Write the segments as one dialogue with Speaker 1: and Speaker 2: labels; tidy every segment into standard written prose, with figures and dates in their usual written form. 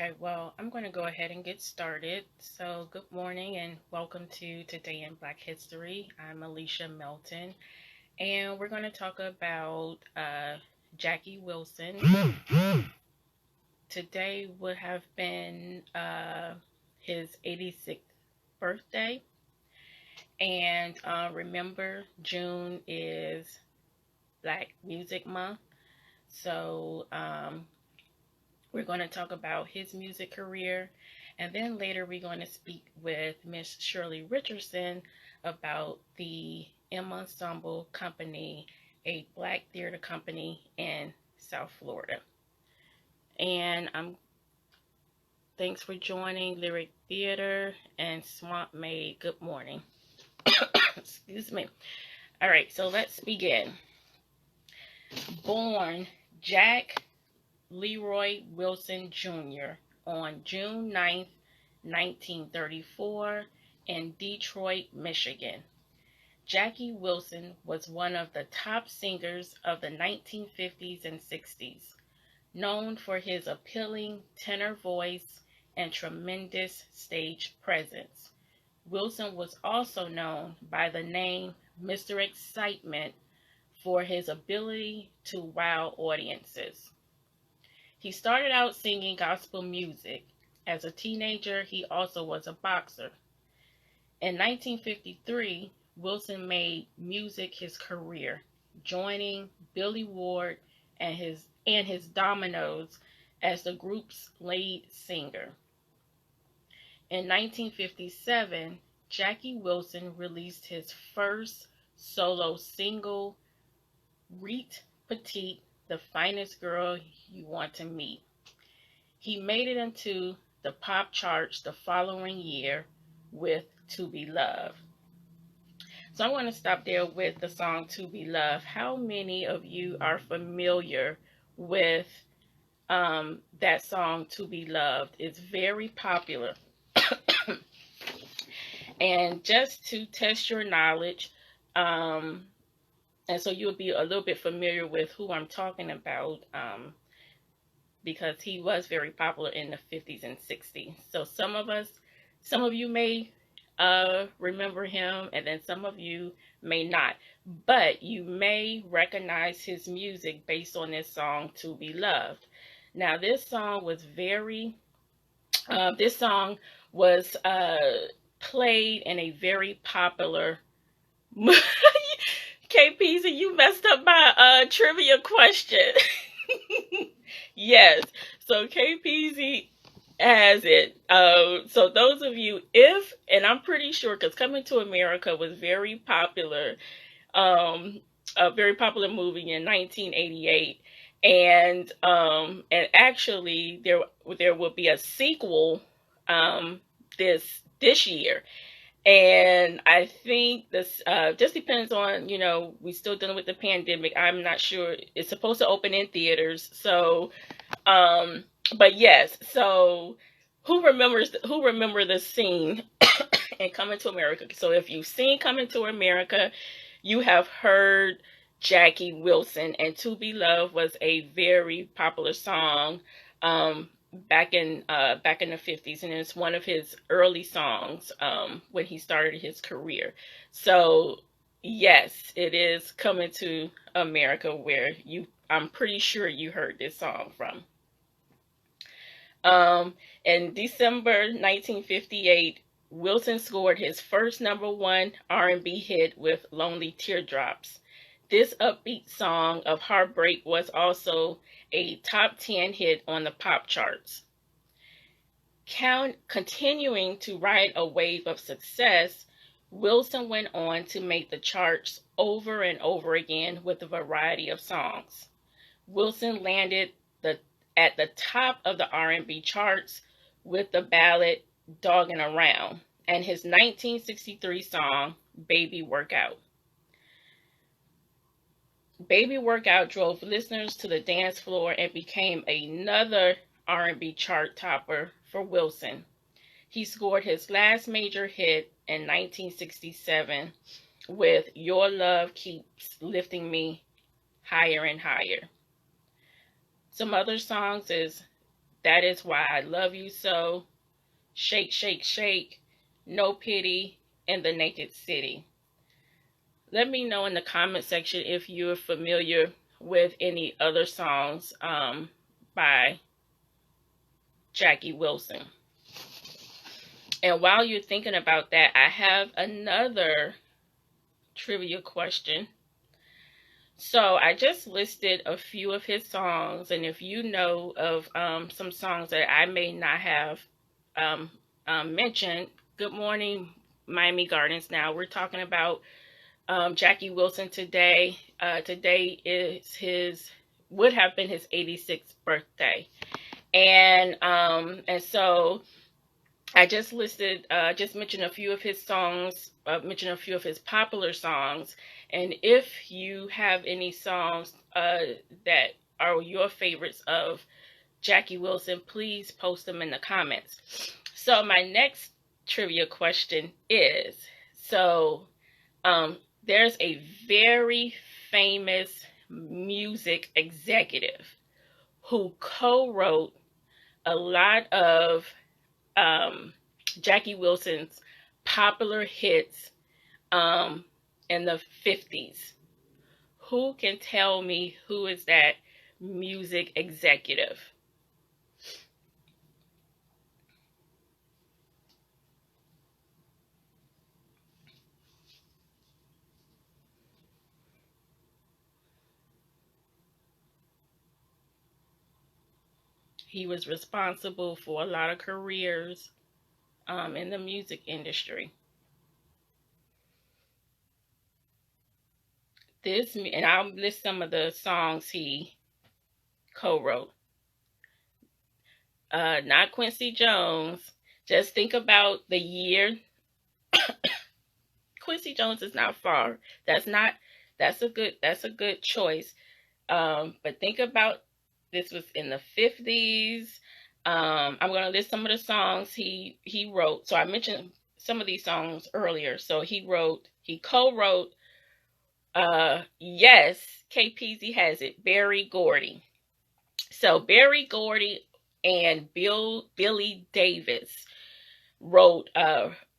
Speaker 1: Okay, well, I'm going to go ahead and get started. So, good morning and welcome to Today in Black History. I'm Alicia Melton, and we're going to talk about Jackie Wilson. Today would have been his 86th birthday, and remember, June is Black Music Month. So, we're going to talk about his music career, and then later we're going to speak with Miss Shirley Richardson about the M Ensemble Company, a Black theater company in South Florida. And thanks for joining Lyric Theater and Swamp Maid. Good morning. Excuse me. All right, so let's begin. Born Jack Leroy Wilson Jr. on June 9th, 1934 in Detroit, Michigan. Jackie Wilson was one of the top singers of the 1950s and 60s, known for his appealing tenor voice and tremendous stage presence. Wilson was also known by the name Mr. Excitement for his ability to wow audiences. He started out singing gospel music. As a teenager, he also was a boxer. In 1953, Wilson made music his career, joining Billy Ward and his Dominoes as the group's lead singer. In 1957, Jackie Wilson released his first solo single, Reet Petite, the finest girl you want to meet. He made it into the pop charts the following year with To Be Loved. So I want to stop there with the song To Be Loved. How many of you are familiar with that song To Be Loved? It's very popular. And just to test your knowledge, and so you'll be a little bit familiar with who I'm talking about, because he was very popular in the 50s and 60s. So some of you may remember him, and then some of you may not. But you may recognize his music based on this song, To Be Loved. Now, this song was played in a very popular KPZ, you messed up my trivia question. Yes. So KPZ has it. So those of you, and I'm pretty sure, because Coming to America was very popular, a very popular movie in 1988, and actually there will be a sequel this year. And I think this just depends on, we still dealing with the pandemic. I'm not sure. It's supposed to open in theaters. So, but yes. So who remember the scene in Coming to America? So if you've seen Coming to America, you have heard Jackie Wilson, and To Be Loved was a very popular song. Back in the 50s, and it's one of his early songs when he started his career. So yes, it is Coming to America where I'm pretty sure you heard this song from. In December 1958, Wilson scored his first #1 R&B hit with Lonely Teardrops. This upbeat song of heartbreak was also a top 10 hit on the pop charts. Continuing to ride a wave of success, Wilson went on to make the charts over and over again with a variety of songs. Wilson landed at the top of the R&B charts with the ballad Doggin' Around and his 1963 song Baby Workout. Baby Workout drove listeners to the dance floor and became another R&B chart topper for Wilson. He scored his last major hit in 1967 with Your Love Keeps Lifting Me Higher and Higher. Some other songs is That Is Why I Love You So, Shake, Shake, Shake, No Pity, and The Naked City. Let me know in the comment section if you're familiar with any other songs by Jackie Wilson. And while you're thinking about that, I have another trivia question. So I just listed a few of his songs, and if you know of some songs that I may not have mentioned, good morning, Miami Gardens. Now we're talking about Jackie Wilson today. Today is would have been his 86th birthday, and so I just mentioned a few of his songs, mentioned a few of his popular songs. And if you have any songs that are your favorites of Jackie Wilson, please post them in the comments. So my next trivia question is, there's a very famous music executive who co-wrote a lot of Jackie Wilson's popular hits in the 50s. Who can tell me who is that music executive? He was responsible for a lot of careers in the music industry. And I'll list some of the songs he co-wrote. Not Quincy Jones. Just think about the year. Quincy Jones is not far. That's a good choice. But think about, this was in the 50s. I'm going to list some of the songs he wrote. So I mentioned some of these songs earlier. So he co-wrote, yes, KPZ has it, Berry Gordy. So Berry Gordy and Billy Davis wrote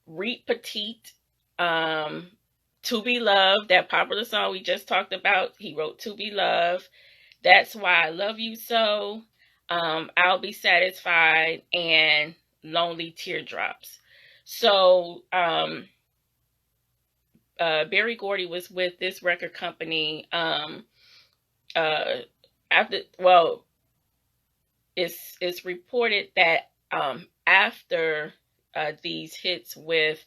Speaker 1: Reet Petite, To Be Loved, that popular song we just talked about. He wrote To Be Loved, That's Why I Love You So, I'll Be Satisfied, and Lonely Teardrops. So Berry Gordy was with this record company it's reported that after these hits with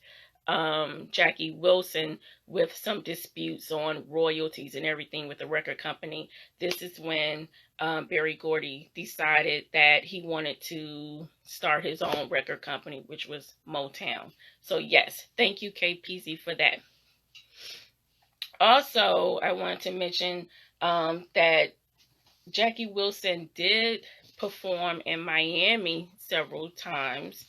Speaker 1: Jackie Wilson, with some disputes on royalties and everything with the record company, this is when Berry Gordy decided that he wanted to start his own record company, which was Motown. So yes, thank you, KPZ, for that. Also, I wanted to mention that Jackie Wilson did perform in Miami several times.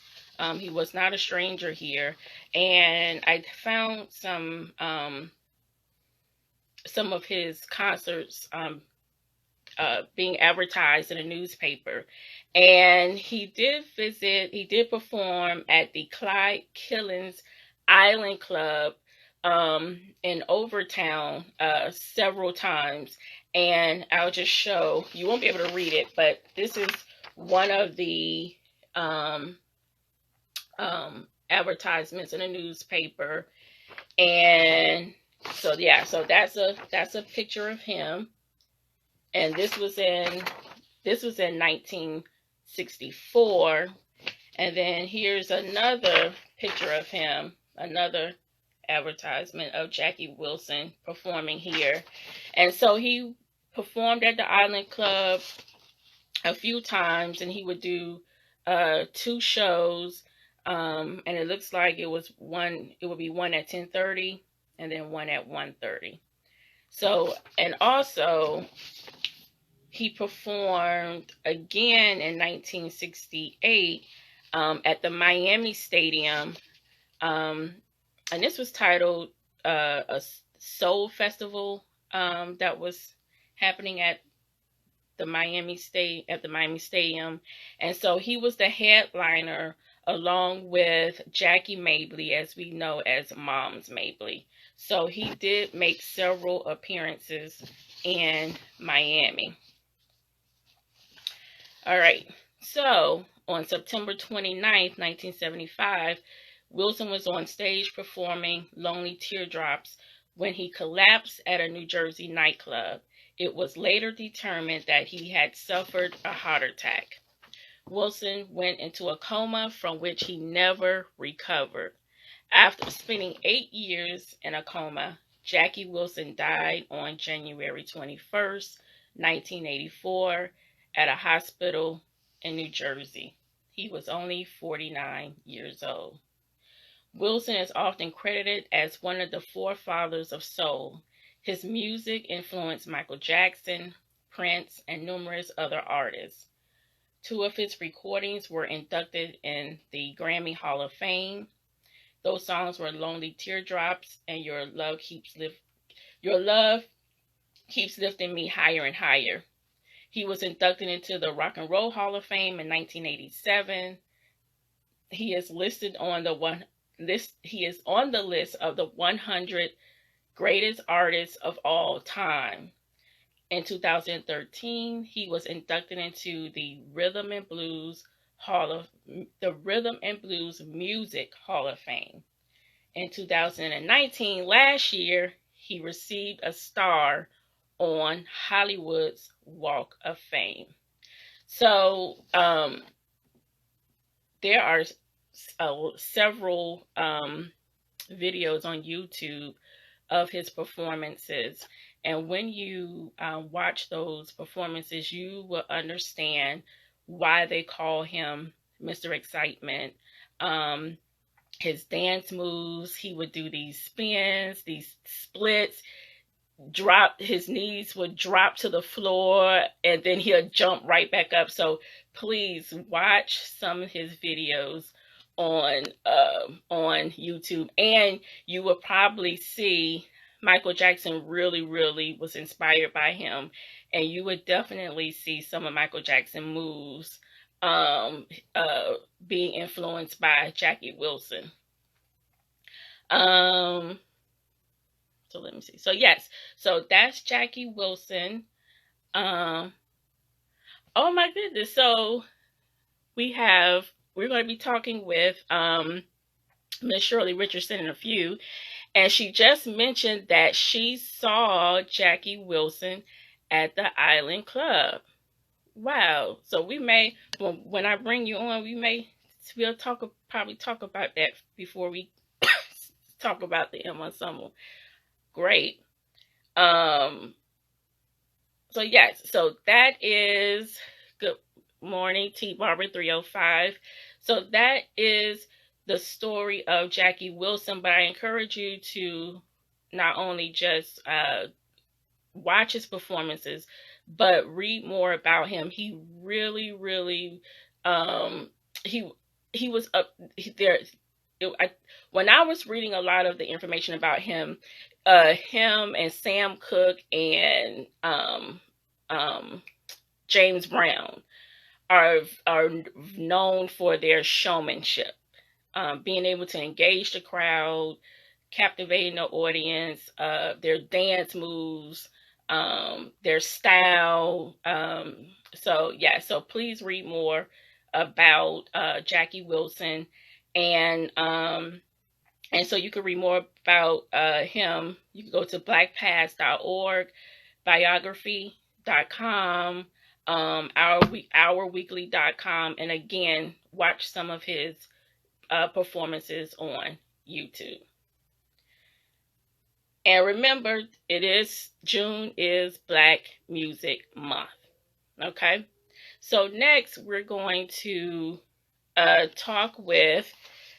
Speaker 1: He was not a stranger here, and I found some of his concerts being advertised in a newspaper. And he did perform at the Clyde Killens Island Club in Overtown several times. And I'll just show, you won't be able to read it, but this is one of the advertisements in a newspaper. And so yeah, so that's a picture of him. And this was in 1964. And then here's another picture of him, another advertisement of Jackie Wilson performing here. And so he performed at the Island Club a few times, and he would do 2 shows, and it looks like it would be one at 10:30 and then one at 1:30. So, and also he performed again in 1968 at the Miami Stadium, and this was titled a Soul Festival that was happening at the Miami Stadium, and so he was the headliner along with Jackie Mabley, as we know as Moms Mabley. So he did make several appearances in Miami. All right. So on September 29th, 1975, Wilson was on stage performing Lonely Teardrops when he collapsed at a New Jersey nightclub. It was later determined that he had suffered a heart attack. Wilson went into a coma from which he never recovered. After spending 8 years in a coma, Jackie Wilson died on January 21st, 1984, at a hospital in New Jersey. He was only 49 years old. Wilson is often credited as one of the forefathers of soul. His music influenced Michael Jackson, Prince, and numerous other artists. 2 of his recordings were inducted in the Grammy Hall of Fame. Those songs were Lonely Teardrops and Your Love Keeps Lifting Me Higher and Higher. He was inducted into the Rock and Roll Hall of Fame in 1987. He is on the list of the 100 greatest artists of all time. In 2013, he was inducted into the Rhythm and Blues Music Hall of Fame. In 2019, last year, he received a star on Hollywood's Walk of Fame. So there are several videos on YouTube of his performances. And when you watch those performances, you will understand why they call him Mr. Excitement. His dance moves, he would do these spins, these splits, his knees would drop to the floor, and then he'll jump right back up. So please watch some of his videos on YouTube, and you will probably see Michael Jackson really was inspired by him, and you would definitely see some of Michael Jackson moves being influenced by Jackie Wilson. So let me see. So yes, so that's Jackie Wilson. Oh my goodness. So we're going to be talking with Miss Shirley Richardson in a few. And she just mentioned that she saw Jackie Wilson at the Island Club. Wow. So we may, when I bring you on, we'll probably talk about that before we talk about the M Ensemble. Great. So yes, so that is good morning, T Barber 305. So that is the story of Jackie Wilson, but I encourage you to not only just watch his performances, but read more about him. He really he was up there. When I was reading a lot of the information about him, him and Sam Cooke and James Brown are known for their showmanship, being able to engage the crowd, captivating the audience, their dance moves, their style. So please read more about Jackie Wilson, and so you can read more about him. You can go to blackpast.org, biography.com, ourweekly.com, and again, watch some of his performances on YouTube. And remember, June is Black Music Month. Okay, so next we're going to talk with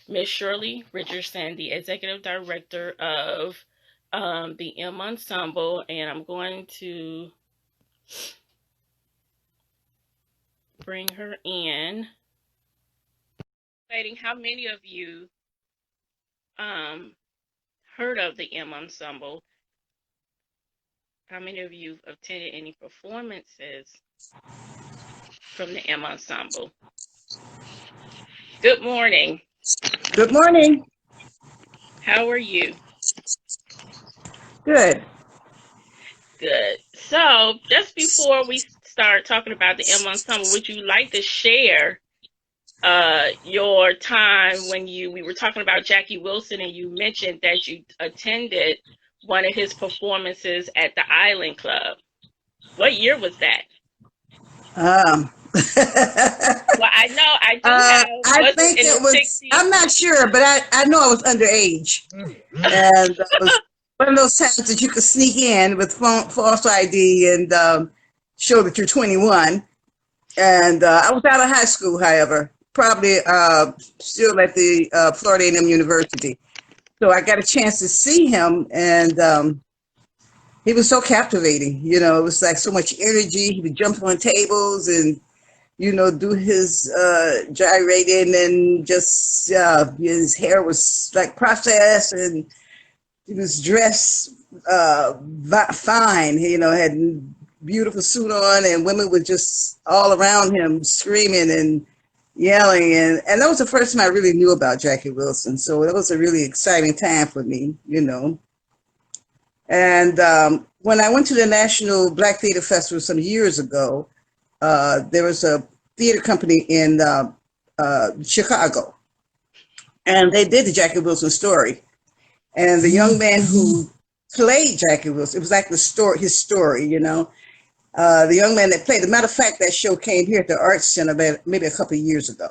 Speaker 1: Miss Shirley Richardson, the Executive Director of the M Ensemble, and I'm going to bring her in. How many of you heard of the M Ensemble? How many of you have attended any performances from the M Ensemble? Good morning.
Speaker 2: Good morning.
Speaker 1: How are you?
Speaker 2: Good.
Speaker 1: Good. So, just before we start talking about the M Ensemble, would you like to share your time when we were talking about Jackie Wilson and you mentioned that you attended one of his performances at the Island Club? What year was that?
Speaker 2: Um,
Speaker 1: Well, I know I do have,
Speaker 2: I
Speaker 1: was it
Speaker 2: think
Speaker 1: in the
Speaker 2: it was,
Speaker 1: 60s?
Speaker 2: I'm not sure, but I know I was underage. And it was one of those times that you could sneak in with false ID and show that you're 21. And I was out of high school, however, probably still at the Florida A&M University. So I got a chance to see him, and he was so captivating. You know, it was like so much energy. He would jump on tables and do his gyrating, and just his hair was like processed, and he was dressed fine. Had beautiful suit on, and women were just all around him screaming and yelling, and that was the first time I really knew about Jackie Wilson. So it was a really exciting time for me. And when I went to the National Black Theater Festival some years ago, there was a theater company in Chicago, and they did the Jackie Wilson story. And the young man who played Jackie Wilson, it was like his story. The young man that played, as a matter of fact, that show came here at the Arts Center maybe a couple of years ago.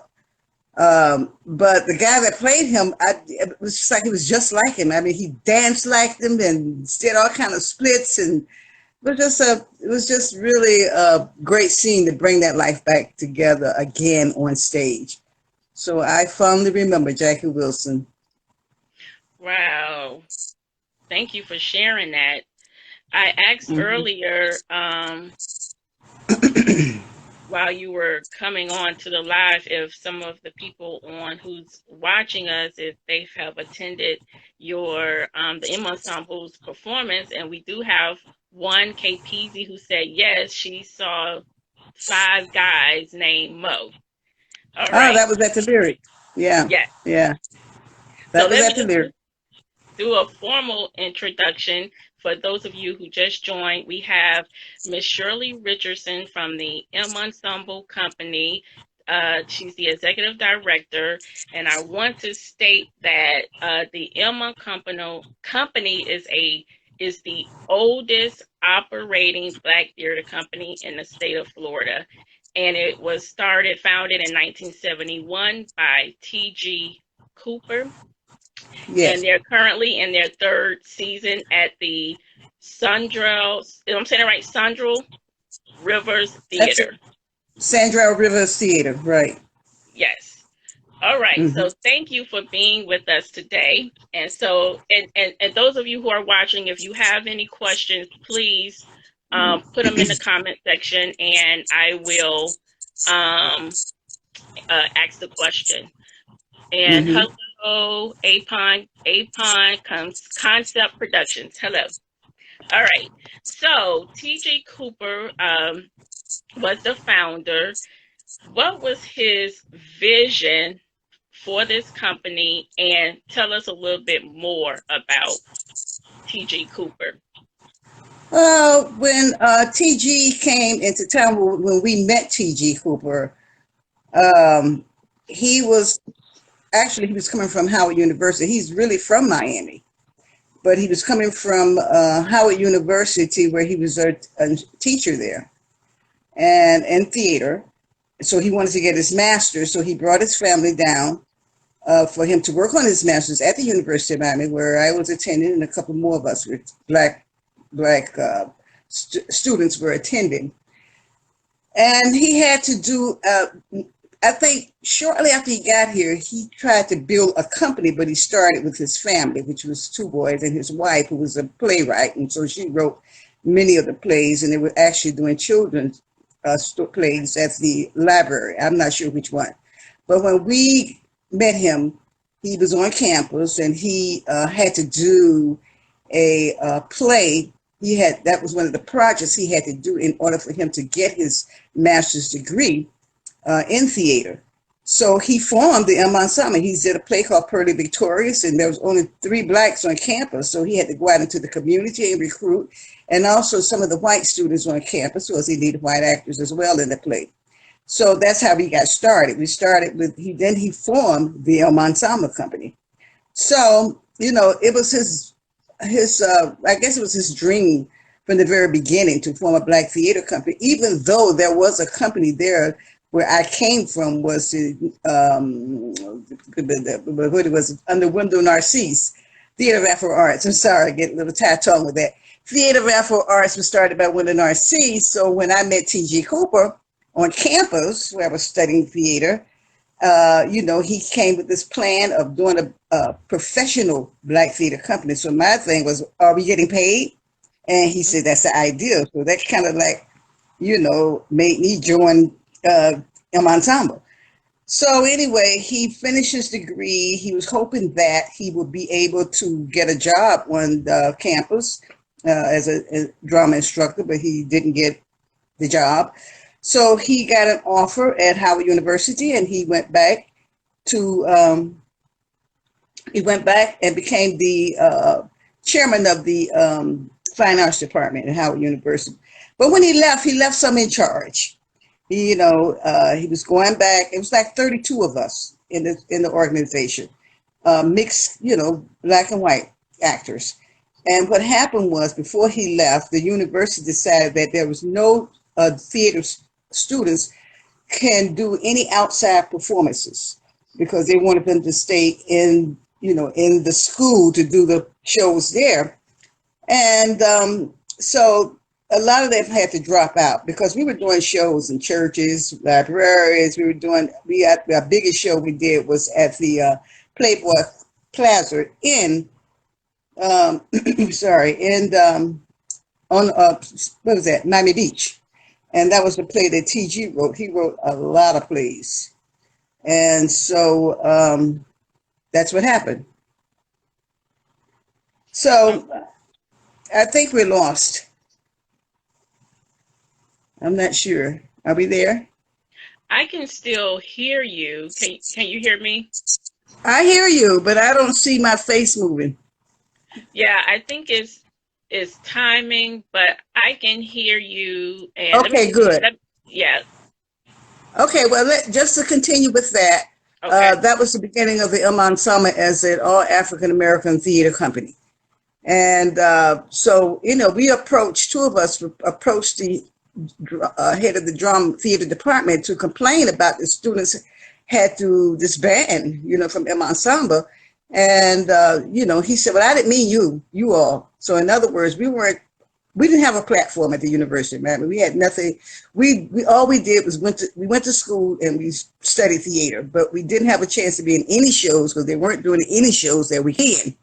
Speaker 2: But the guy that played him, it was just like he was just like him. I mean, he danced like them and did all kind of splits, and it was just really a great scene to bring that life back together again on stage. So I fondly remember Jackie Wilson.
Speaker 1: Wow. Thank you for sharing that. I asked earlier, while you were coming on to the live, if some of the people on who's watching us, if they have attended your the M Ensemble's performance, and we do have one Kate Peasy who said yes, she saw 5 guys named Mo. All
Speaker 2: Oh,
Speaker 1: right.
Speaker 2: that was at the Lyric. Yeah,
Speaker 1: Yes.
Speaker 2: yeah.
Speaker 1: So
Speaker 2: That was
Speaker 1: let me
Speaker 2: at the
Speaker 1: just
Speaker 2: Lyric.
Speaker 1: do a formal introduction. For those of you who just joined, we have Miss Shirley Richardson from the M Ensemble Company. She's the executive director, and I want to state that the M Company is the oldest operating Black theater company in the state of Florida, and it was founded in 1971 by T.G. Cooper. And
Speaker 2: Yes.
Speaker 1: they're currently in their 3rd season at the Sandrell, I'm saying it right, Sandrell Rivers
Speaker 2: That's it.
Speaker 1: Theater.
Speaker 2: Sandra Rivers Theater, right.
Speaker 1: Yes. All right.
Speaker 2: Mm-hmm.
Speaker 1: So thank you for being with us today. And so, and those of you who are watching, if you have any questions, please put them in the comment section, and I will ask the question. And
Speaker 2: Mm-hmm.
Speaker 1: hello, Apon Concept Productions. Hello. All right. So T.J. Cooper was the founder. What was his vision for this company? And tell us a little bit more about T.J. Cooper.
Speaker 2: When TG came into town, when we met TG Cooper, he was he was coming from Howard University. He's really from Miami, but he was coming from Howard University, where he was a teacher there and in theater. So he wanted to get his master's. So he brought his family down for him to work on his master's at the University of Miami, where I was attending, and a couple more of us were black students were attending. And he had to do, I think shortly after he got here, he tried to build a company, but he started with his family, which was 2 boys and his wife, who was a playwright. And so she wrote many of the plays, and they were actually doing children's plays at the library. I'm not sure which one. But when we met him, he was on campus, and he had to do a play that was one of the projects he had to do in order for him to get his master's degree in theater. So he formed the M Ensemble. He did a play called Pearly Victorious, and there was only 3 blacks on campus, so he had to go out into the community and recruit, and also some of the white students on campus, because he needed white actors as well in the play. So that's how we got started. We started with then he formed the M Ensemble Company. So it was his I guess it was his dream from the very beginning to form a black theater company, even though there was a company there where I came from, was what it was, under Wendell Narcisse, Theater of Afro Arts. I'm sorry, I get a little tight-tongued with that. Theater of Afro Arts was started by Wendell Narcisse. So when I met T.G. Cooper on campus, where I was studying theater, he came with this plan of doing a professional black theater company. So my thing was, are we getting paid? And he said, that's the idea. So that kind of made me join M Ensemble. So anyway, he finished his degree. He was hoping that he would be able to get a job on the campus as a drama instructor, but he didn't get the job. So he got an offer at Howard University, and he went back and became the chairman of the Fine Arts Department at Howard University. But when he left some in charge. He was going back. It was like 32 of us in the organization, mixed, black and white actors. And what happened was, before he left, the university decided that there was no theater students can do any outside performances, because they wanted them to stay in the school to do the shows there. And so a lot of them had to drop out, because we were doing shows in churches, libraries. Our biggest show we did was at the Playboy Plaza in on what was that, Miami Beach. And that was the play that TG wrote. He wrote a lot of plays. And so that's what happened. So I think we're lost. I'm not sure. Are we there?
Speaker 1: I can still hear you. Can you hear me?
Speaker 2: I hear you, but I don't see my face moving.
Speaker 1: Yeah, I think it's timing, but I can hear you. And
Speaker 2: okay, good.
Speaker 1: Yeah.
Speaker 2: Okay, well, just to continue with that,
Speaker 1: Okay.
Speaker 2: That was the beginning of the M Ensemble as an all African American theater company. And so, we approached, 2 of us approached the head of the drama theater department to complain about the students had to disband, from M Ensemble. And, he said, well, I didn't mean you all. So in other words, we didn't have a platform at the university, man. We had nothing. All we did was we went to school and we studied theater, but we didn't have a chance to be in any shows, because they weren't doing any shows that we can.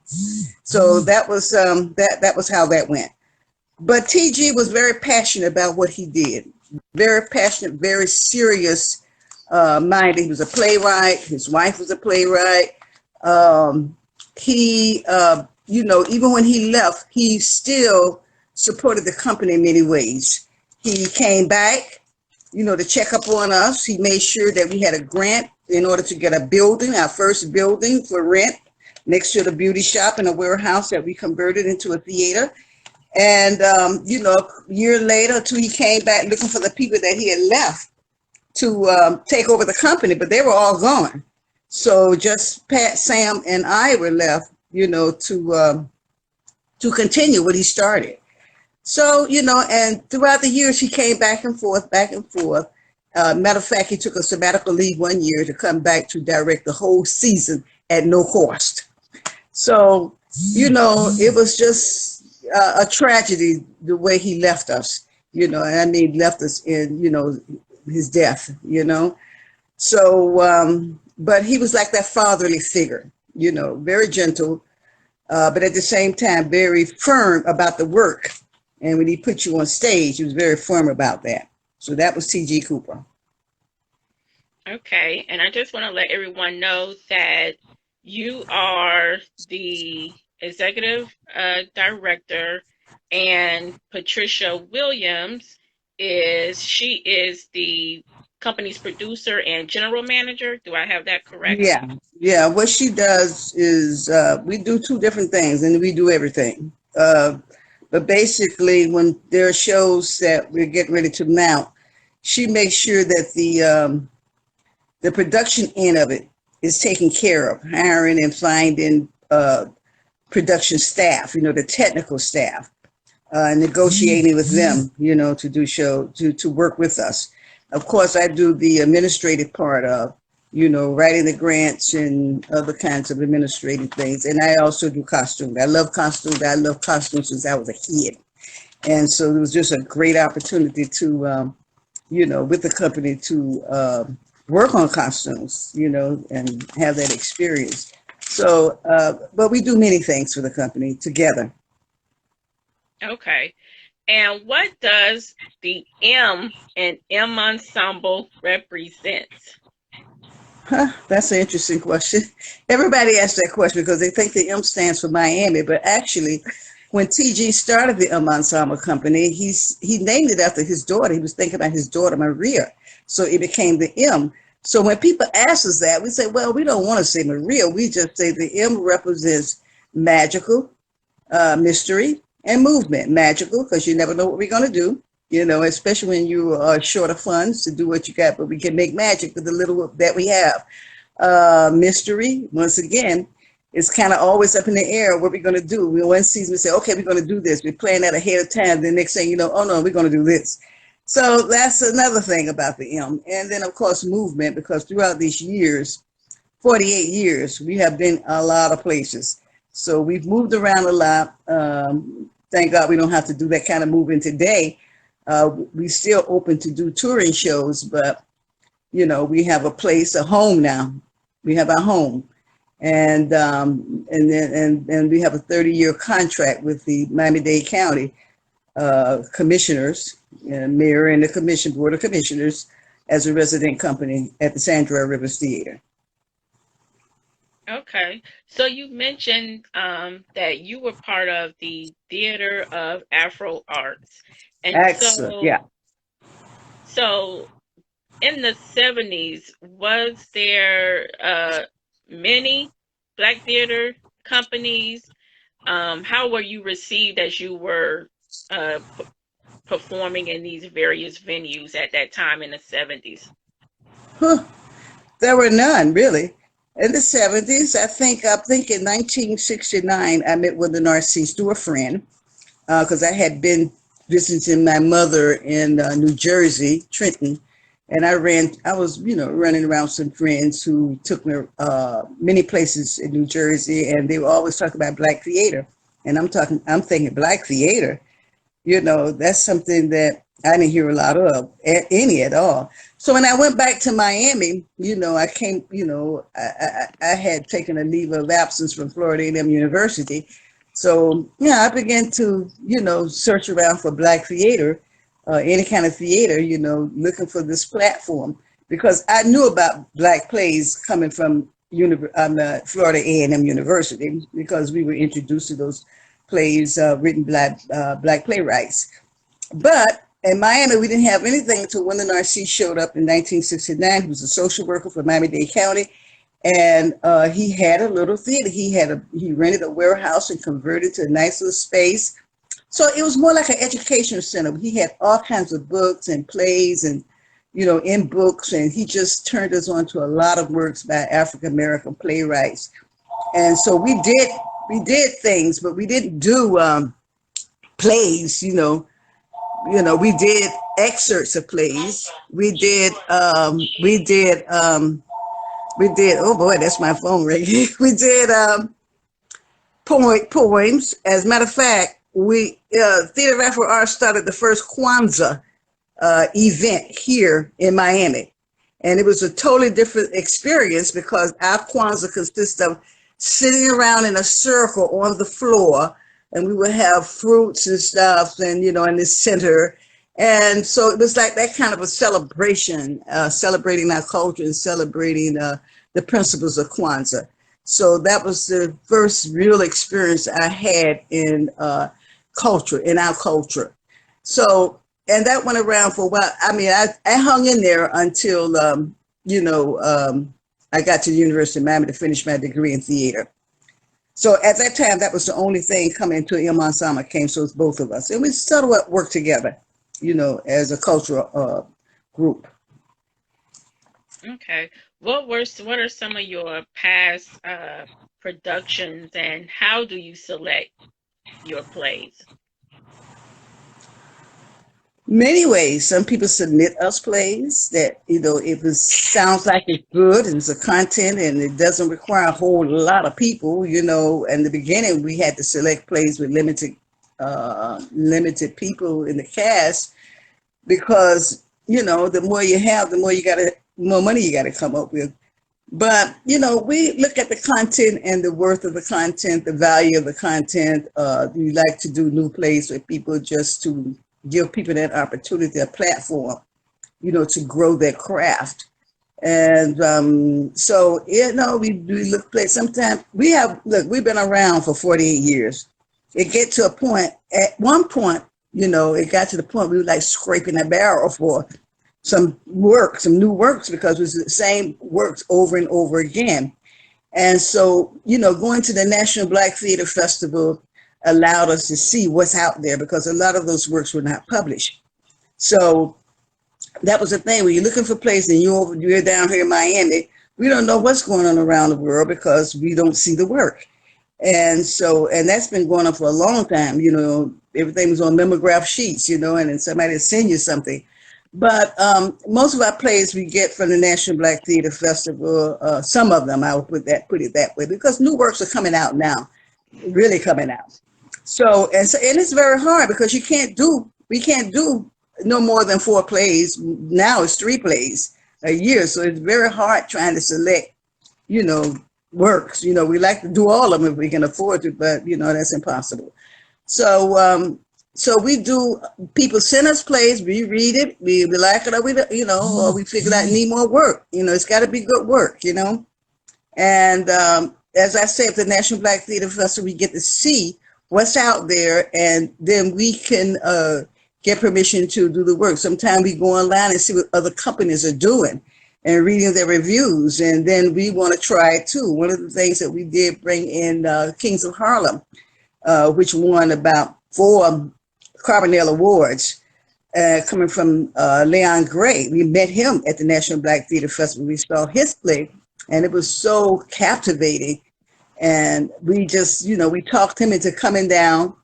Speaker 2: So that was that was how that went. But TG was very passionate about what he did. Very passionate, very serious minded. He was a playwright. His wife was a playwright. He, even when he left, he still supported the company in many ways. He came back, to check up on us. He made sure that we had a grant in order to get a building, our first building for rent, next to the beauty shop and a warehouse that we converted into a theater. And, a year later, too, he came back looking for the people that he had left to take over the company, but they were all gone. So just Pat, Sam, and I were left, to continue what he started. So, and throughout the years, he came back and forth, back and forth. Matter of fact, he took a sabbatical leave one year to come back to direct the whole season at no cost. So, it was just a tragedy the way he left us, left us in, his death, So, but he was like that fatherly figure, very gentle, but at the same time, very firm about the work. And when he put you on stage, he was very firm about that. So that was T.G. Cooper.
Speaker 1: Okay. And I just want to let everyone know that you are the executive director and Patricia Williams is the company's producer and general manager. Do I have that correct?
Speaker 2: Yeah. What she does is we do two different things, and we do everything. But basically, when there are shows that we're getting ready to mount, she makes sure that the production end of it is taken care of, hiring and finding production staff, the technical staff, negotiating with them, to do to work with us. Of course, I do the administrative part of, writing the grants and other kinds of administrative things. And I also do costumes. I love costumes. I love costumes since I was a kid. And so it was just a great opportunity to, with the company to work on costumes, and have that experience. So, but we do many things for the company together.
Speaker 1: Okay. And what does the M in M Ensemble represent?
Speaker 2: Huh, that's an interesting question. Everybody asks that question because they think the M stands for Miami, but actually, when TG started the M Ensemble Company, he named it after his daughter. He was thinking about his daughter Maria, so it became the M. So when people ask us that, we say, well, we don't want to say Maria. We just say the M represents magical, mystery, and movement. Magical, because you never know what we're going to do, especially when you are short of funds to do what you got, but we can make magic with the little that we have. Mystery, once again, it's kind of always up in the air what we're going to do. One season we say, okay, we're going to do this. We're planning that ahead of time. The next thing you know, oh no, we're going to do this. So that's another thing about the M. And then, of course, movement, because throughout these years, 48 years, we have been a lot of places. So we've moved around a lot. Thank God we don't have to do that kind of moving today. We still open to do touring shows, but, we have a place, a home now. We have our home. And then we have a 30-year contract with the Miami-Dade County commissioners, mayor and the board of commissioners, as a resident company at the Sandra Rivers Theater.
Speaker 1: Okay. So you mentioned that you were part of the Theater of Afro Arts. And
Speaker 2: Excellent, yeah.
Speaker 1: So in the 70s, was there many Black theater companies? How were you received as you were performing in these various venues at that time in the 70s?
Speaker 2: There were none, really. In the 70s, I think in 1969, I met with the Narcisse through a friend, because I had been visiting my mother in New Jersey, Trenton, and I was running around some friends who took me many places in New Jersey, and they were always talking about Black theater, and I'm thinking Black theater, that's something that I didn't hear a lot of, any at all. So when I went back to Miami, I came, I had taken a leave of absence from Florida A&M University. So, I began to, search around for Black theater, any kind of theater, looking for this platform, because I knew about Black plays coming from Florida A&M University, because we were introduced to those plays written by Black playwrights. But in Miami, we didn't have anything until when the Narcisse showed up in 1969. He was a social worker for Miami-Dade County, and he had a little theater. He rented a warehouse and converted to a nice little space. So it was more like an educational center. He had all kinds of books and plays and, in books, and he just turned us on to a lot of works by African-American playwrights. And so we did things, but we didn't do plays, we did excerpts of plays. We did, oh boy, that's my phone ringing. We did poems. As a matter of fact, Theater of Afro Arts started the first Kwanzaa event here in Miami. And it was a totally different experience because our Kwanzaa consists of sitting around in a circle on the floor, and we would have fruits and stuff, and in the center. And so it was like that kind of a celebration, celebrating our culture and celebrating the principles of Kwanzaa. So that was the first real experience I had in culture, in our culture. So, and that went around for a while. I mean, I hung in there until, you know, I got to the University of Miami to finish my degree in theater. So at that time, that was the only thing coming to M Ensemble came. So it's both of us. And we sort of worked together, you know, as a cultural group.
Speaker 1: Okay. What are some of your past productions, and how do you select your plays?
Speaker 2: Many ways. Some people submit us plays that, you know, if it sounds like it's good and it's a content and it doesn't require a whole lot of people, you know. In the beginning, we had to select plays with limited people in the cast because, you know, the more you have, the more money you got to come up with. But, you know, we look at the content and the worth of the content, the value of the content. We like to do new plays with people just to give people that opportunity, a platform, you know, to grow their craft. And so, you know, we look play. Sometimes we've been around for 48 years. It get to a point, at one point, you know, it got to the point we were like scraping a barrel for some new works, because it was the same works over and over again. And so, you know, going to the National Black Theater Festival allowed us to see what's out there, because a lot of those works were not published. So that was the thing. When you're looking for plays and you're down here in Miami, we don't know what's going on around the world because we don't see the work. And so, and that's been going on for a long time. You know, everything was on mimeograph sheets, you know, and then somebody would send you something. But most of our plays we get from the National Black Theater Festival. Some of them, I would put it that way, because new works are coming out now, really coming out. So and it's very hard because we can't do no more than 4 plays. Now it's 3 plays a year. So it's very hard trying to select, you know, works. You know, we like to do all of them if we can afford to, but you know, that's impossible. So so we do, people send us plays, we read it, we like it, or or we figure out need more work. You know, it's got to be good work, you know. And as I said, at the National Black Theater Festival, we get to see what's out there, and then we can get permission to do the work. Sometimes we go online and see what other companies are doing and reading their reviews, and then we want to try it too. One of the things that we did bring in Kings of Harlem, which won about 4 Carbonell Awards, coming from Leon Gray. We met him at the National Black Theater Festival. We saw his play, and it was so captivating. And we just, you know, we talked him into coming down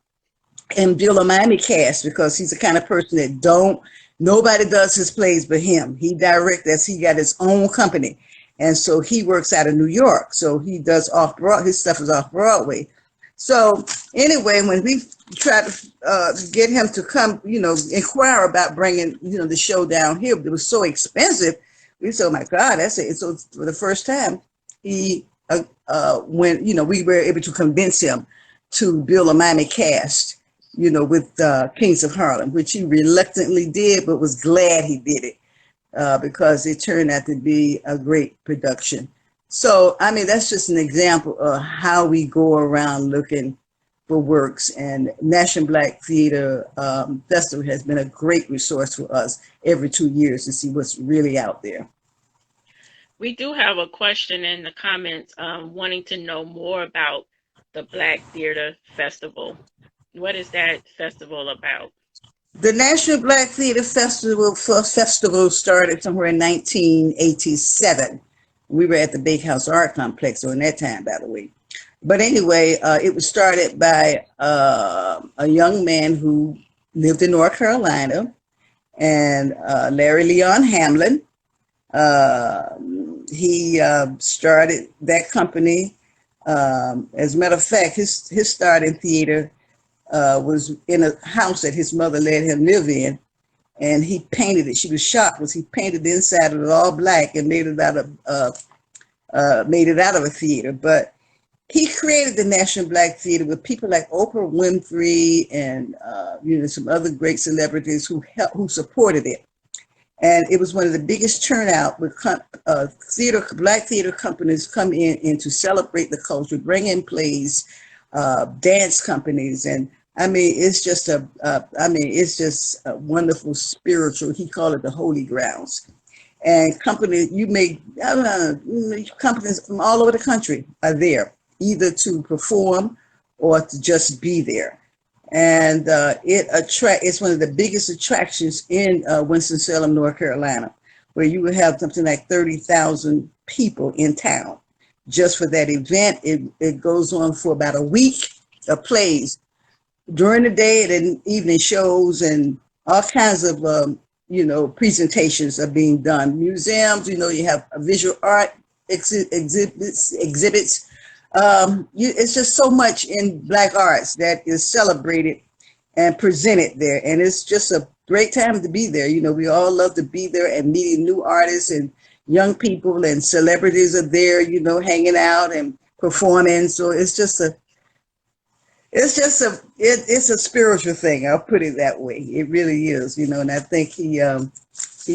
Speaker 2: and build a Miami cast, because he's the kind of person that nobody does his plays but him. He directs, he got his own company. And so he works out of New York. So he does his stuff is off Broadway. So anyway, when we tried to get him to come, you know, inquire about bringing, you know, the show down here, it was so expensive. We said, oh my God, that's it. So for the first time, when, you know, we were able to convince him to build a Miami cast, you know, with Kings of Harlem, which he reluctantly did, but was glad he did it because it turned out to be a great production. So, I mean, that's just an example of how we go around looking for works. And National Black Theater Festival has been a great resource for us every 2 years to see what's really out there.
Speaker 1: We do have a question in the comments wanting to know more about the Black Theater Festival. What is that festival about?
Speaker 2: The National Black Theater Festival started somewhere in 1987. We were at the Bakehouse Art Complex during that time, by the way. But anyway, it was started by a young man who lived in North Carolina, and Larry Leon Hamlin. He started that company. As a matter of fact, his start in theater was in a house that his mother let him live in, and he painted it. She was shocked because he painted the inside of it all black and made it out of a theater. But he created the National Black Theater with people like Oprah Winfrey and you know, some other great celebrities who supported it. And it was one of the biggest turnout with Black theater companies come in to celebrate the culture, bring in plays, dance companies, and I mean, it's just it's just a wonderful spiritual. He called it the holy grounds. And I don't know, companies from all over the country are there, either to perform or to just be there. And it's one of the biggest attractions in Winston-Salem, North Carolina, where you would have something like 30,000 people in town just for that event. It goes on for about a week of plays during the day, and evening shows and all kinds of presentations are being done. Museums, you have visual art exhibits. It's just so much in Black arts that is celebrated and presented there, and it's just a great time to be there. We all love to be there and meeting new artists, and young people and celebrities are there, hanging out and performing. So it's a spiritual thing. I'll put it that way. It really is, and I think he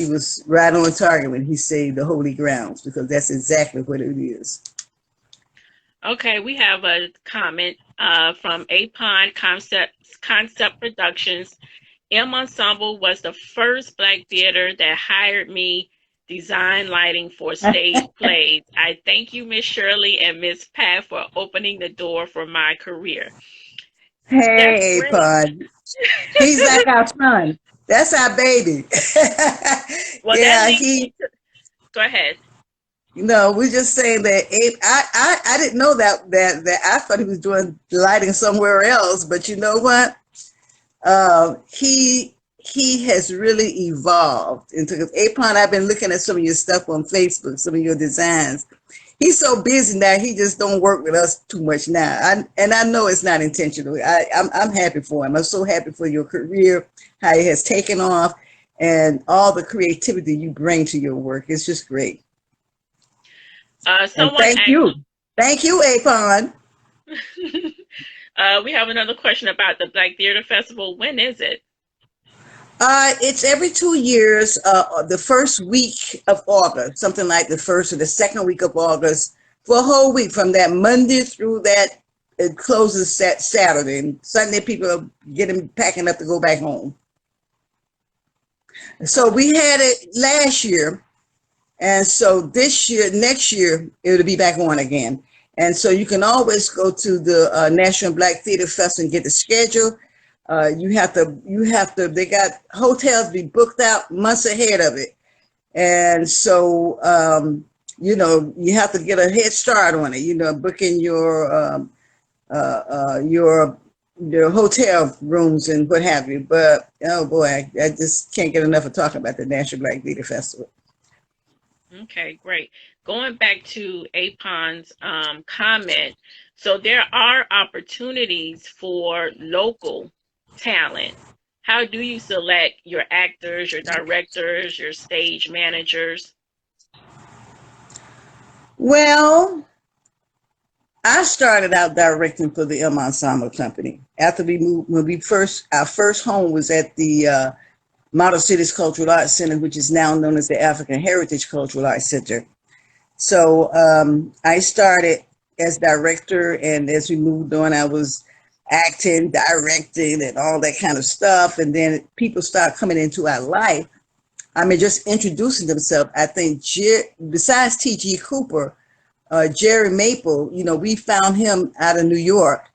Speaker 2: was right on target when he said the holy grounds, because that's exactly what it is.
Speaker 1: Okay, we have a comment from Apon Concept Productions. M Ensemble was the first Black theater that hired me design lighting for stage plays. I thank you, Miss Shirley and Miss Pat, for opening the door for my career.
Speaker 2: Hey, Apon. He's like our son. That's our baby.
Speaker 1: Well, yeah, go ahead.
Speaker 2: We're just saying that I didn't know that I thought he was doing lighting somewhere else, but you know what? He has really evolved into Apon. I've been looking at some of your stuff on Facebook, some of your designs. He's so busy now, he just don't work with us too much now. And I know it's not intentional. I'm happy for him. I'm so happy for your career, how it has taken off, and all the creativity you bring to your work. It's just great. Thank you, Apon.
Speaker 1: We have another question about the Black Theater Festival. When is it?
Speaker 2: It's every 2 years, the first week of August, something like the first or the second week of August, for a whole week, from that Monday through that it closes Saturday. And Sunday, people are packing up to go back home. So we had it last year, and so next year, it'll be back on again. And so you can always go to the National Black Theater Fest and get the schedule. They got hotels be booked out months ahead of it. And so, you have to get a head start on it, booking your hotel rooms and what have you. But, oh boy, I just can't get enough of talking about the National Black Theater Festival.
Speaker 1: Okay, great. Going back to Apon's comment, so there are opportunities for local talent. How do you select your actors, your directors, your stage managers?
Speaker 2: Well, I started out directing for the M Ensemble Company. After we moved, our first home was at the Model Cities Cultural Arts Center, which is now known as the African Heritage Cultural Arts Center. So I started as director, and as we moved on, I was acting, directing, and all that kind of stuff. And then people start coming into our life. Just introducing themselves. I think besides T.G. Cooper, Jerry Maple, we found him out of New York.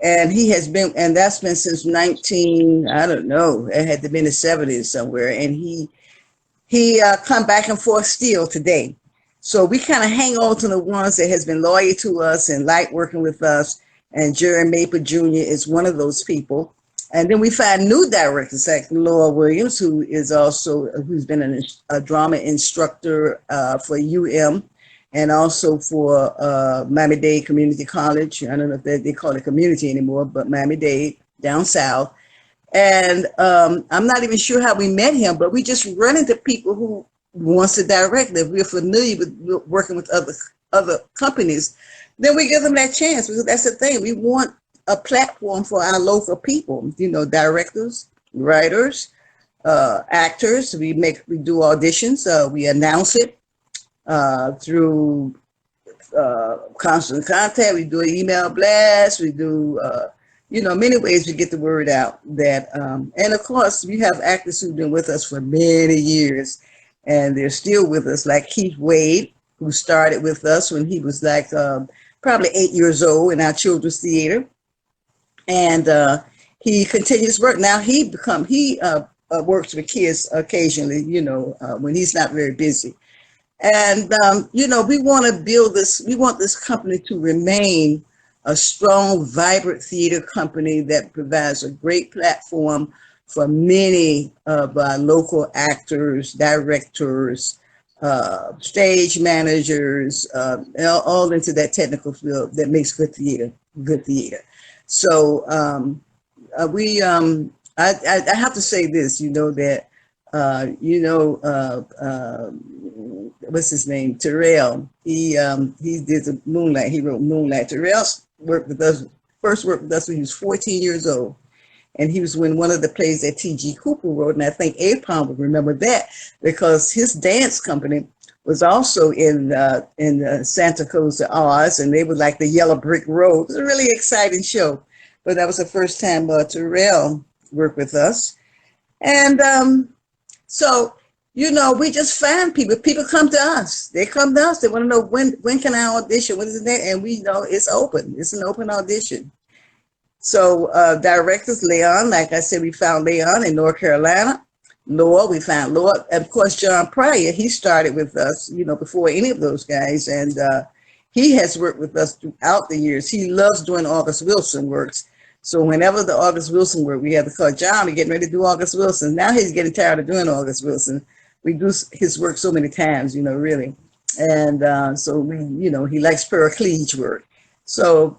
Speaker 2: And that's been since I don't know, it had to be in the 70s somewhere. And he come back and forth still today. So we kind of hang on to the ones that has been loyal to us and like working with us. And Jerry Maple Jr. is one of those people. And then we find new directors like Laura Williams, who's been a drama instructor for UM. And also for Miami-Dade Community College. I don't know if they call it community anymore, but Miami-Dade down south. And I'm not even sure how we met him, but we just run into people who wants to direct. If we're familiar with working with other companies, then we give them that chance, because that's the thing. We want a platform for our local people, directors, writers, actors. We do auditions, we announce it. Through constant contact, we do an email blast, we do many ways we get the word out that, and of course, we have actors who've been with us for many years, and they're still with us, like Keith Wade, who started with us when he was like probably 8 years old in our children's theater, and he continues work. Now he works with kids occasionally, when he's not very busy. And, we want to build this, we want this company to remain a strong, vibrant theater company that provides a great platform for many of our local actors, directors, stage managers, all into that technical field that makes good theater, good theater. So I have to say this, that, what's his name? Terrell. He did the Moonlight. He wrote Moonlight. Terrell first worked with us when he was 14 years old. And he was in one of the plays that T.G. Cooper wrote. And I think Apon would remember that because his dance company was also in Santa Cruz de Oz, and they were like the Yellow Brick Road. It was a really exciting show. But that was the first time Terrell worked with us. And so, we just find people. People come to us. They come to us. They want to know when can I audition? When is it there? And we know it's open. It's an open audition. So directors, Leon, like I said, we found Leon in North Carolina. Laura, we found Laura. And of course, John Pryor, he started with us, before any of those guys. And he has worked with us throughout the years. He loves doing August Wilson works. So whenever the August Wilson work, we have to call John. We're getting ready to do August Wilson. Now he's getting tired of doing August Wilson. We do his work so many times, really. And so he likes Pericles work. So,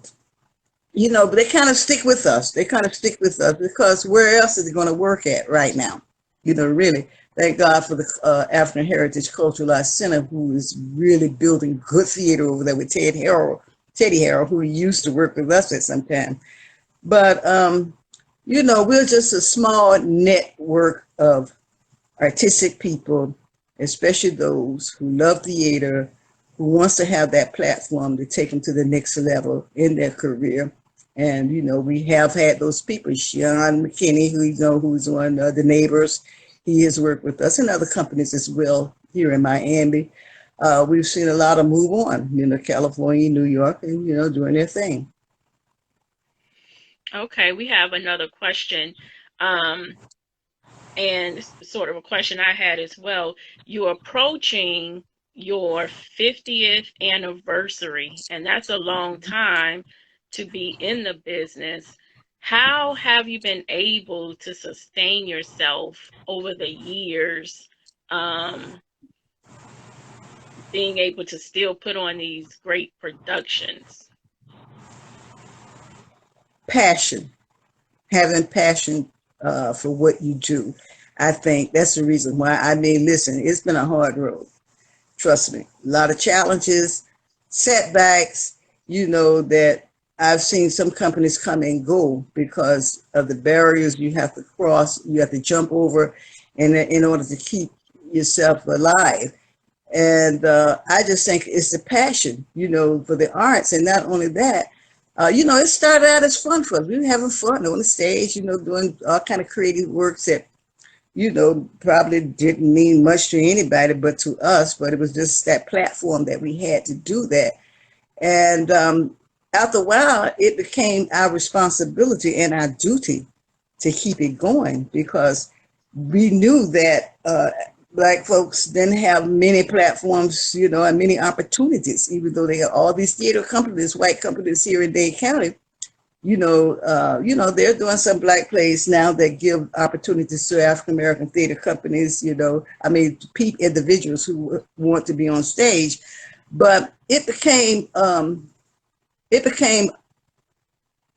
Speaker 2: but they kind of stick with us. They kind of stick with us because where else is it going to work at right now? Really. Thank God for the African Heritage Cultural Arts Center, who is really building good theater over there with Teddy Harrell, who used to work with us at some time. But, we're just a small network of artistic people, especially those who love theater, who wants to have that platform to take them to the next level in their career. And, we have had those people, Sean McKinney, who's on The Neighbors. He has worked with us and other companies as well here in Miami. We've seen a lot of move on, California, New York, and, doing their thing.
Speaker 1: Okay, we have another question. And sort of a question I had as well. You're approaching your 50th anniversary, and that's a long time to be in the business. How have you been able to sustain yourself over the years, being able to still put on these great productions?
Speaker 2: Passion, having passion for what you do. I think that's the reason why. Listen, it's been a hard road. Trust me, a lot of challenges, setbacks, that I've seen some companies come and go because of the barriers you have to cross, you have to jump over in order to keep yourself alive. And I just think it's the passion, for the arts. And not only that, it started out as fun for us. We were having fun on the stage, doing all kind of creative works that, probably didn't mean much to anybody but to us, but it was just that platform that we had to do that. And after a while, it became our responsibility and our duty to keep it going because we knew that Black folks didn't have many platforms, and many opportunities, even though they have all these theater companies, white companies here in Dade County. They're doing some Black plays now that give opportunities to African American theater companies. Individuals who want to be on stage, but it became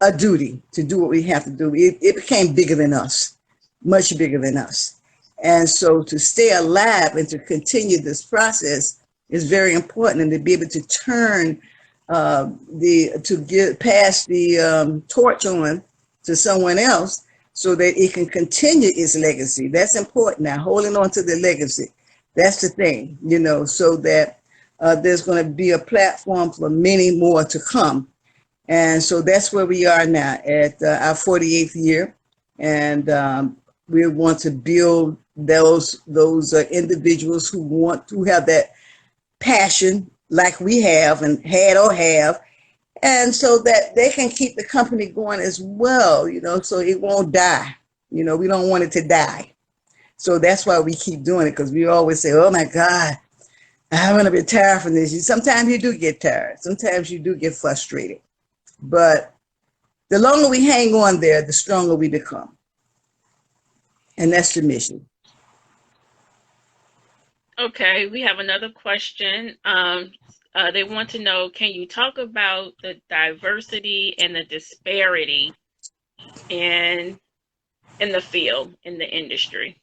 Speaker 2: a duty to do what we have to do. It became bigger than us, much bigger than us. And so to stay alive and to continue this process is very important, and to be able to turn pass the torch on to someone else so that it can continue its legacy. That's important now, holding on to the legacy. That's the thing, so that there's going to be a platform for many more to come. And so that's where we are now at our 48th year. And we want to build those individuals who have that passion like we have and had or have, and so that they can keep the company going as well, so it won't die. We don't want it to die. So that's why we keep doing it, because we always say, oh my God, I'm going to be tired from this. Sometimes you do get tired. Sometimes you do get frustrated. But the longer we hang on there, the stronger we become. And that's the mission.
Speaker 1: Okay, we have another question. They want to know, can you talk about the diversity and the disparity in the field, in the industry?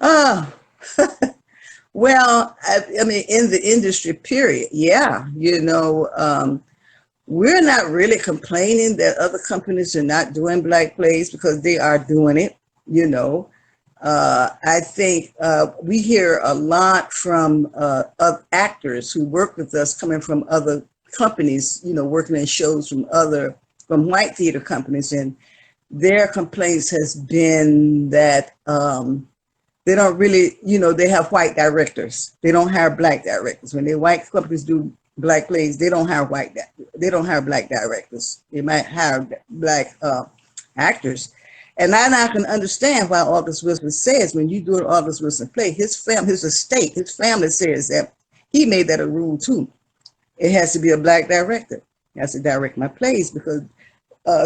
Speaker 2: Oh, well, I mean, in the industry, period. Yeah, we're not really complaining that other companies are not doing Black plays, because they are doing it. I think we hear a lot from actors who work with us coming from other companies, working in shows from white theater companies, and their complaints has been that they don't really, they have white directors. They don't hire Black directors. When the white companies do Black plays, they don't hire Black directors. They might hire Black actors. And I can understand why August Wilson says, when you do an August Wilson play, his estate, his family says that he made that a rule too. It has to be a Black director. He has to direct my plays, because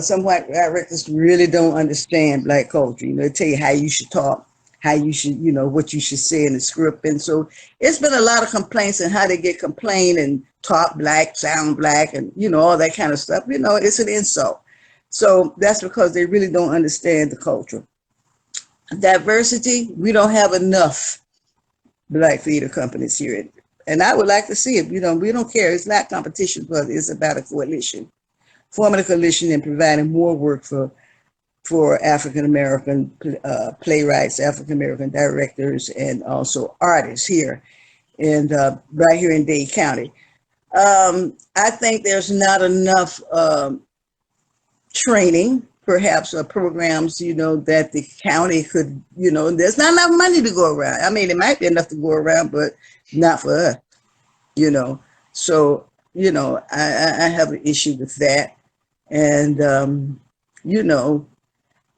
Speaker 2: some white directors really don't understand Black culture. They tell you how you should talk, how you should, what you should say in the script. And so it's been a lot of complaints on how they get complained and talk Black, sound Black, and, all that kind of stuff. It's an insult. So that's because they really don't understand the culture. Diversity, we don't have enough Black theater companies here. And I would like to see it. We don't care. It's not competition, but it's about a coalition. Forming a coalition and providing more work for African-American playwrights, African-American directors, and also artists here, and right here in Dade County. I think there's not enough training, perhaps, or programs, that the county could, there's not enough money to go around. I mean, it might be enough to go around, but not for us, So, I have an issue with that. And,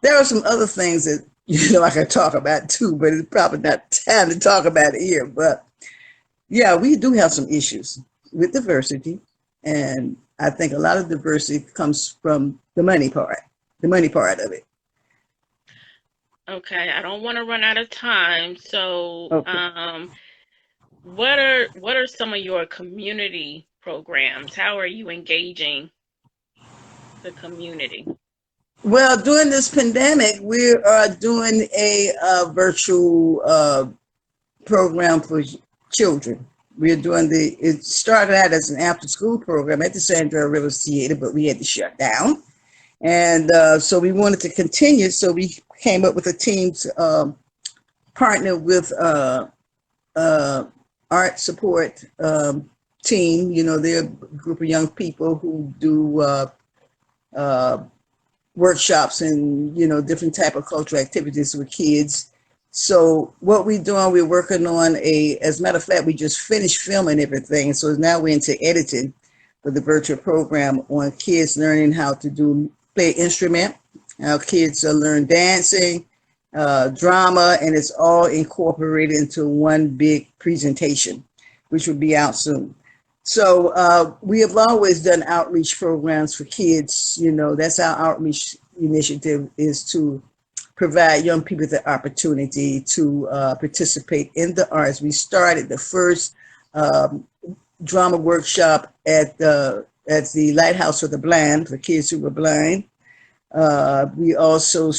Speaker 2: there are some other things that, I could talk about too, but it's probably not time to talk about it here. But yeah, we do have some issues with diversity. And I think a lot of diversity comes from the money part of it.
Speaker 1: Okay, I don't want to run out of time. So,
Speaker 2: Okay.
Speaker 1: what are some of your community programs? How are you engaging the community?
Speaker 2: Well, during this pandemic, we are doing a virtual program for children. We're doing it started out as an after-school program at the Sandra Rivers Theater, but we had to shut down. And so we wanted to continue, so we came up with a team to partner with art support team. They're a group of young people who do workshops and, different type of cultural activities with kids. So what we're doing, we're working on as a matter of fact, we just finished filming everything. So now we're into editing for the virtual program on kids learning how to play instrument, how kids learn dancing, drama, and it's all incorporated into one big presentation, which will be out soon. So we have always done outreach programs for kids. That's our outreach initiative, is to provide young people the opportunity to participate in the arts. We started the first drama workshop at the Lighthouse for the Blind, for kids who were blind. We also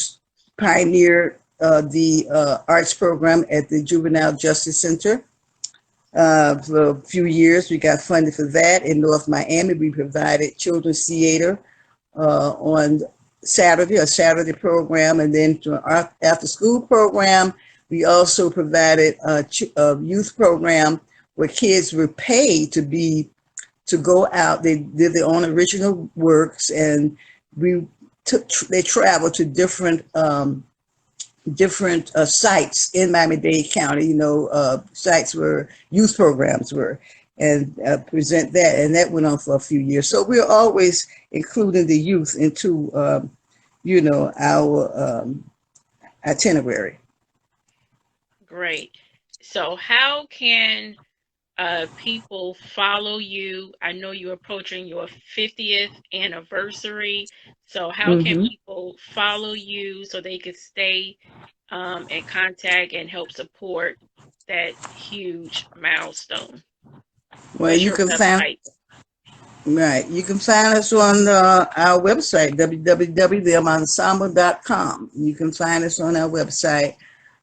Speaker 2: pioneered the arts program at the Juvenile Justice Center. For a few years, we got funded for that. In North Miami, we provided children's theater on Saturday, a Saturday program, and then to our after-school program, we also provided a youth program where kids were paid to be to go out. They did their own original works, and they traveled to different sites in Miami-Dade County, sites where youth programs were, and present that. And that went on for a few years. So we're always including the youth into, our itinerary.
Speaker 1: Great. So how can people follow you? I know you're approaching your 50th anniversary. So how can people follow you so they could stay in contact and help support that huge milestone?
Speaker 2: Well,
Speaker 1: What's
Speaker 2: you
Speaker 1: your
Speaker 2: can find
Speaker 1: website?
Speaker 2: right. You can find us on our website, www.themensemble.com. You can find us on our website.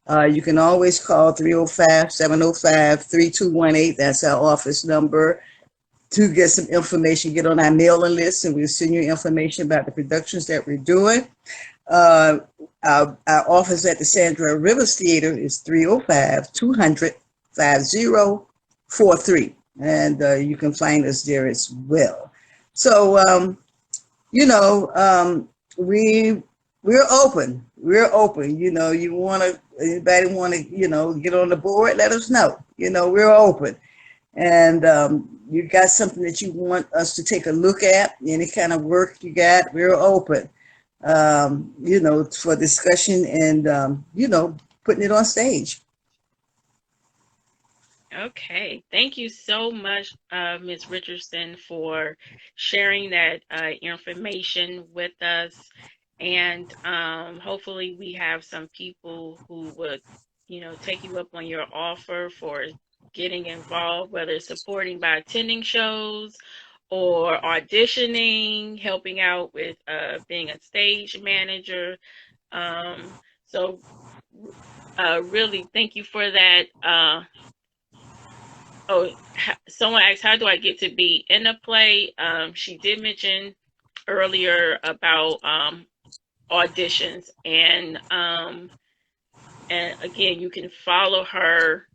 Speaker 2: You can always call 305-705-3218. That's our office number, to get some information, get on our mailing list, and we'll send you information about the productions that we're doing. Our office at the Sandra Rivers Theater is 305-200-5043. And you can find us there as well. So, we're open. We're open. Anybody want to, get on the board, let us know. We're open. And you got something that you want us to take a look at, any kind of work you got, we're open, for discussion and, putting it on stage.
Speaker 1: Okay, thank you so much, Ms. Richardson, for sharing that information with us. And hopefully we have some people who would, take you up on your offer for getting involved, whether it's supporting by attending shows or auditioning, helping out with being a stage manager. So really thank you for that. Someone asked, how do I get to be in a play? She did mention earlier about auditions, and again, you can follow her,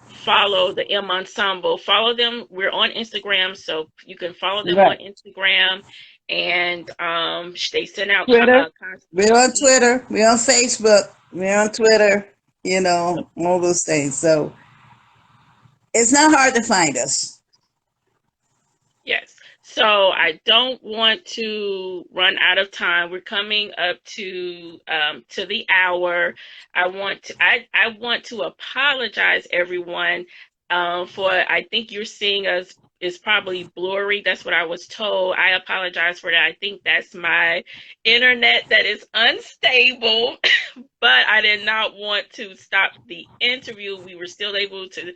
Speaker 1: follow the M Ensemble, follow them. We're on Instagram, so you can follow them on Instagram, and they send out
Speaker 2: Twitter. We're on Twitter. We're on Facebook. We're on Twitter. All those things. So it's not hard to find us.
Speaker 1: Yes. So I don't want to run out of time. We're coming up to the hour. I want to apologize, everyone, for, I think you're seeing us is probably blurry. That's what I was told. I apologize for that. I think that's my internet that is unstable, but I did not want to stop the interview. We were still able to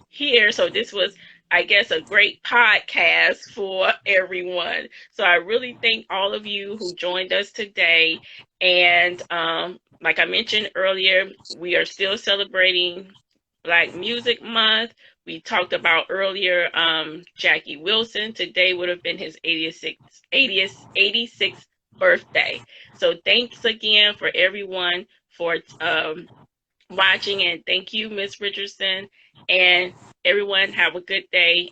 Speaker 1: hear. So this was, I guess, a great podcast for everyone. So I really thank all of you who joined us today. And like I mentioned earlier, we are still celebrating Black Music Month. We talked about earlier Jackie Wilson. Today would have been his 86th birthday. So thanks again for everyone for watching, and thank you, Ms. Richardson, and everyone have a good day.